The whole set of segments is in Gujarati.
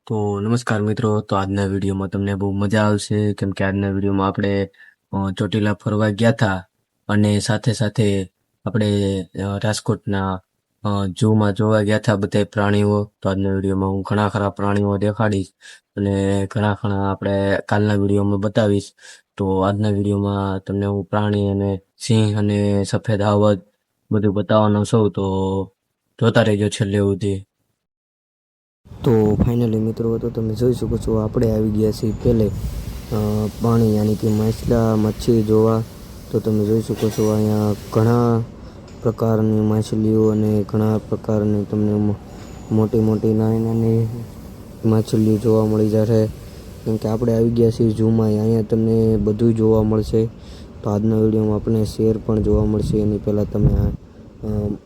તો નમસ્કાર મિત્રો. તો આજના વિડીયોમાં તમને બહુ મજા આવશે, કેમ કે આજના વિડીયોમાં આપણે ચોટીલા ફરવા ગયા હતા અને સાથે સાથે આપણે રાજકોટના ઝૂમાં જોવા ગયા હતા બધા પ્રાણીઓ. તો આજના વિડીયોમાં હું ઘણા ખરા પ્રાણીઓ દેખાડીશ અને ઘણા ખરા આપણે કાલના વિડીયોમાં બતાવીશ. તો આજના વિડીયોમાં તમને હું પ્રાણી અને સિંહ અને સફેદ આવત બધું બતાવવાનો છું, તો જોતા રહેજો છેલ્લે સુધી. તો ફાઇનલી મિત્રો, તો તમે જોઈ શકો છો આપણે આવી ગયા છીએ પહેલે પાણી યાની કે મચ્છી જોવા. તો તમે જોઈ શકો છો અહીંયા ઘણા પ્રકારની માછલીઓ અને ઘણા પ્રકારની તમને મોટી મોટી નાની નાની માછલીઓ જોવા મળી જશે. કેમ કે આપણે આવી ગયા છીએ ઝૂમાં, અહીંયા તમને બધું જોવા મળશે. તો આજના વિડીયોમાં આપણે શેર પણ જોવા મળશે. એની પહેલાં તમે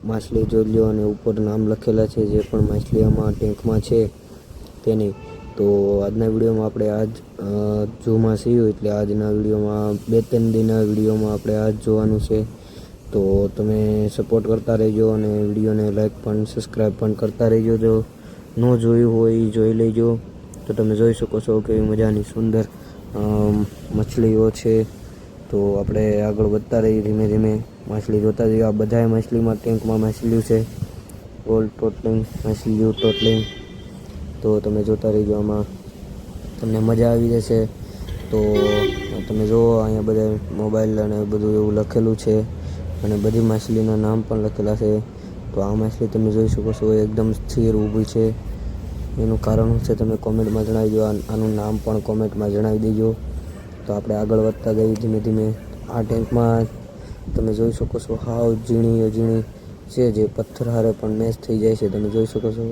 માછલી જોઈ લો અને ઉપર નામ લખેલા છે જે પણ માછલી આમાં ટેન્કમાં છે તેની. તો આજના વિડીયોમાં આપણે આજ ઝૂમાં છીએ, એટલે આજના વિડીયોમાં 2-3 દિનના વિડીયોમાં આપણે આજ જોવાનું છે. તો તમે સપોર્ટ કરતા રહેજો અને વિડીયોને લાઈક પણ સબસ્ક્રાઈબ પણ કરતા રહેજો. જો ન જોયું હોય એ જોઈ લેજો. તો તમે જોઈ શકો છો કેવી મજાની સુંદર મછલીઓ છે. તો આપણે આગળ વધતા રહીએ ધીમે ધીમે. માછલી જોતા જઈએ. આ બધાય માછલીમાં ટેન્કમાં માછલીઓ છે, ઓલ ટોટલિંગ માછલીઓ ટોટલિંગ. તો તમે જોતા રહીજો, આમાં તમને મજા આવી જશે. તો તમે જુઓ અહીંયા બધા મોબાઈલ અને બધું એવું લખેલું છે અને બધી માછલીના નામ પણ લખેલા છે. તો આ માછલી તમે જોઈ શકો છો એકદમ સ્થિર ઊભી છે. એનું કારણ છે તમે કોમેન્ટમાં જણાવી દો. આનું નામ પણ કોમેન્ટમાં જણાવી દેજો. તો આપણે આગળ વધતા જઈએ ધીમે ધીમે. આ ટેન્કમાં તમે જોઈ શકો છો હાવ ઝીણી છે, જે પથ્થર હારે પણ મેચ થઈ જાય છે. તમે જોઈ શકો છો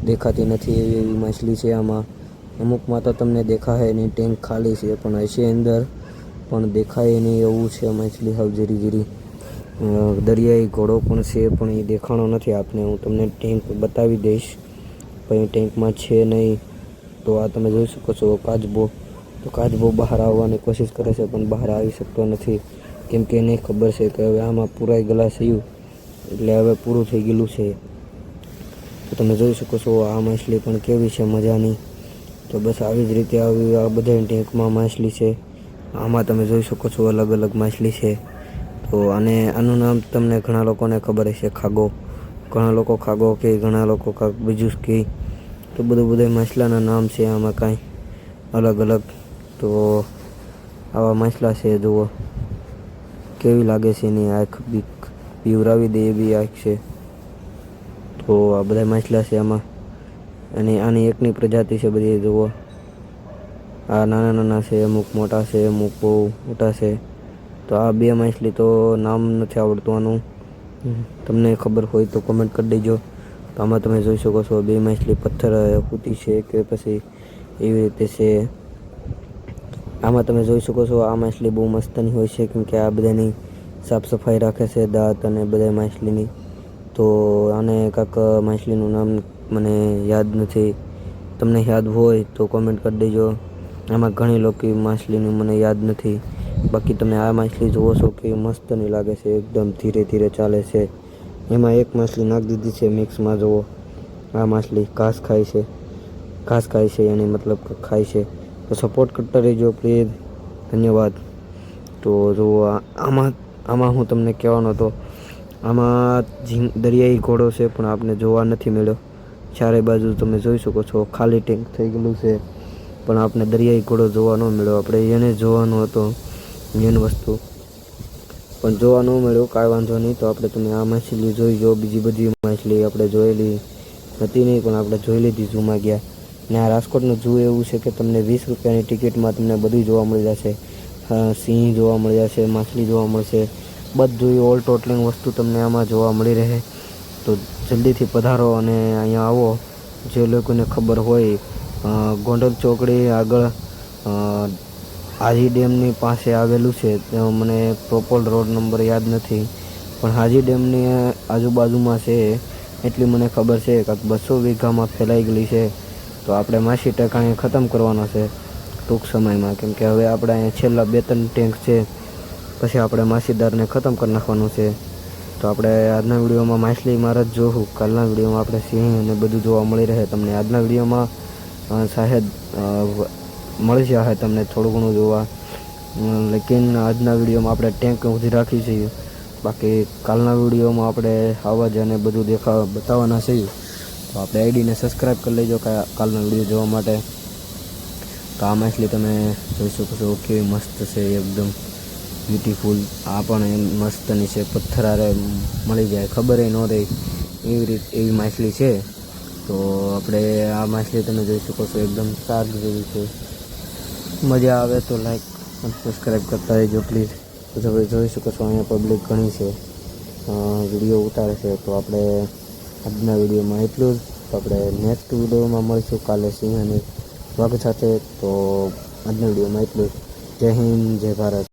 દેખાતી નથી એવી માછલી છે આમાં. અમુકમાં તો તમને દેખાય નહીં, ટેન્ક ખાલી છે, પણ હશે અંદર પણ દેખાય નહીં એવું છે માછલી. હાવ ઝીરી દરિયાઈ ઘોડો પણ છે, પણ એ દેખાણો નથી આપને. હું તમને ટેન્ક બતાવી દઈશ, પણ એ ટેન્કમાં છે નહીં. તો આ તમે જોઈ શકો છો કાચબો. તો કાચબો બહાર આવવાની કોશિશ કરે છે પણ બહાર આવી શકતો નથી, કેમ કે એને ખબર છે કે હવે આમાં પૂરાઈ ગયેલા થયું એટલે હવે પૂરું થઈ ગયેલું છે. તો તમે જોઈ શકો છો આ માછલી પણ કેવી છે મજાની. તો બસ આવી જ રીતે આ બધા ટેન્કમાં માછલી છે. આમાં તમે જોઈ શકો છો અલગ અલગ માછલી છે. તો આનું નામ તમને ઘણા લોકોને ખબર હશે, ખાગો. ઘણા લોકો ખાગો કે, ઘણા લોકો કાંઈક બીજું કે. તો બધા માછલાના નામ છે આમાં કાંઈ અલગ અલગ. તો આવા માછલા છે. જુઓ કેવી લાગે છે એની આંખ, બીક પીવરાવી દે એવી આંખ છે. તો આ બધા માછલા છે આમાં, અને આની એકની પ્રજાતિ છે બધી. જુઓ આ નાના નાના છે, અમુક મોટા છે, અમુક બહુ મોટા છે. તો આ બે માછલી તો નામ નથી આવડતું આનું, તમને ખબર હોય તો કોમેન્ટ કરી દેજો. તો આમાં તમે જોઈ શકો છો બે માછલી પથ્થર કૂતી છે કે પછી એવી રીતે છે. આમાં તમે જોઈ શકો છો આ માછલી બહુ મસ્તની હોય છે, કેમ કે આ બધાની સાફ સફાઈ રાખે છે, દાંત અને બધા માછલીની. તો આને કાંઈક માછલીનું નામ મને યાદ નથી, તમને યાદ હોય તો કોમેન્ટ કરી દેજો. આમાં ઘણી લોકો માછલીનું મને યાદ નથી. બાકી તમે આ માછલી જુઓ છો કે મસ્તની લાગે છે, એકદમ ધીરે ધીરે ચાલે છે. એમાં એક માછલી નાખી દીધી છે મિક્સમાં. જુઓ આ માછલી ઘાસ ખાય છે એની મતલબ ખાય છે. તો સપોર્ટ કરતા રહેજો પ્લીઝ, ધન્યવાદ. તો જુઓ આમાં હું તમને કહેવાનો હતો, આમાં દરિયાઈ ઘોડો છે પણ આપને જોવા નથી મળ્યો. ચારે બાજુ તમે જોઈ શકો છો ખાલી ટેન્ક થઈ ગયેલું છે, પણ આપણે દરિયાઈ ઘોડો જોવા ન મળ્યો. આપણે એને જોવાનો હતો મેન વસ્તુ, પણ જોવા ન મળ્યો. કાંઈ વાંધો નહીં. તો તમે આ માછલી જોઈ જો. બીજી બધી માછલી આપણે જોયેલી હતી નહીં, પણ આપણે જોઈ લીધી ઝૂમાં ગયા. ને આ રાજકોટનું ઝૂ એવું છે કે તમને 20 રૂપિયાની ટિકિટમાં તમને બધું જોવા મળી જશે. સિંહ જોવા મળી જશે, માછલી જોવા મળશે, બધું ઓલ ટોટલિંગ વસ્તુ તમને આમાં જોવા મળી રહે. તો જલ્દીથી પધારો અને અહીંયા આવો. જે લોકોને ખબર હોય, ગોંડલ ચોકડી આગળ હાજી ડેમની પાસે આવેલું છે. મને પ્રોપર રોડ નંબર યાદ નથી, પણ હાજી ડેમની આજુબાજુમાં છે એટલી મને ખબર છે. કાંઈક 200 વીઘામાં ફેલાઈ ગયેલી છે. તો આપણે માછી ટેકાણે ખતમ કરવાનો છે ટૂંક સમયમાં, કેમ કે હવે આપણે અહીંયા છેલ્લા 2-3 ટેન્ક છે, પછી આપણે માછીદારને ખતમ કરી નાખવાનું છે. તો આપણે આજના વિડીયોમાં માછલી મારા જ જોવું. કાલના વિડીયોમાં આપણે સિંહ અને બધું જોવા મળી રહે તમને. આજના વિડીયોમાં શાયદ મળી જશે તમને થોડું ઘણું જોવા, લેકિન આજના વિડીયોમાં આપણે ટેન્ક સુધી રાખી છીએ. બાકી કાલના વિડીયોમાં આપણે આવા જ અને બધું બતાવવાના છીએ. તો આપણે આઈડીને સબસ્ક્રાઈબ કરી લેજો કાલના વિડીયો જોવા માટે. તો આ માછલી તમે જોઈ શકો છો કેવી મસ્ત છે, એકદમ બ્યુટીફુલ. આ પણ મસ્તની છે, પથ્થરારે મળી જાય ખબર ન રહે એવી માછલી છે. તો આપણે આ માછલી તમે જોઈ શકો છો એકદમ શાર્ક જેવી છે. મજા આવે તો લાઈક અને સબસ્ક્રાઈબ કરતા રહેજો પ્લીઝ. તો તમે જોઈ શકો છો અહીંયા પબ્લિક ઘણી છે, વિડીયો ઉતારે છે. તો આપણે આજના વિડીયોમાં એટલું જ. તો આપણે નેક્સ્ટ વિડીયોમાં મળીશું કાલે સિંહ અને વાઘ સાથે. તો આજના વિડીયોમાં એટલું જ. જય હિન્દ, જય ભારત.